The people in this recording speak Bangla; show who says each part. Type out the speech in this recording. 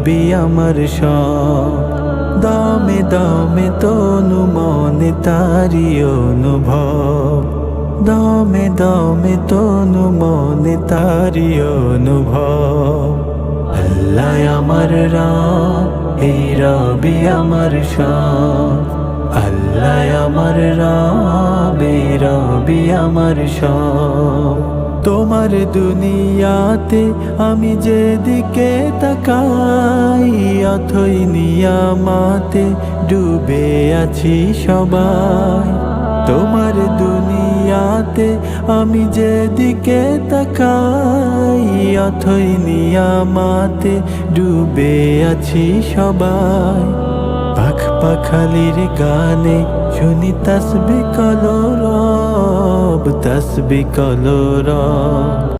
Speaker 1: রবি আমার সব। দমে দমে তনু মনে তারি অনুভব, দমে দমে তনু মনে তারি অনুভব। আল্লাহ আমার রব, এই রবি আমার সব। আল্লাহ আমার রব, এই রবি আমার সব। তোমার দুনিয়াতে আমি যেদিকে তাকাই, অথই নিয়ামাতে ডুবে আছি সবাই। তোমার দুনিয়াতে আমি যেদিকে তাকাই, অথই নিয়ামাতে ডুবে আছি সবাই। পাখ পাখালির গানে শুনি তাসবিহ কলরব, তাসবিহ কলরব।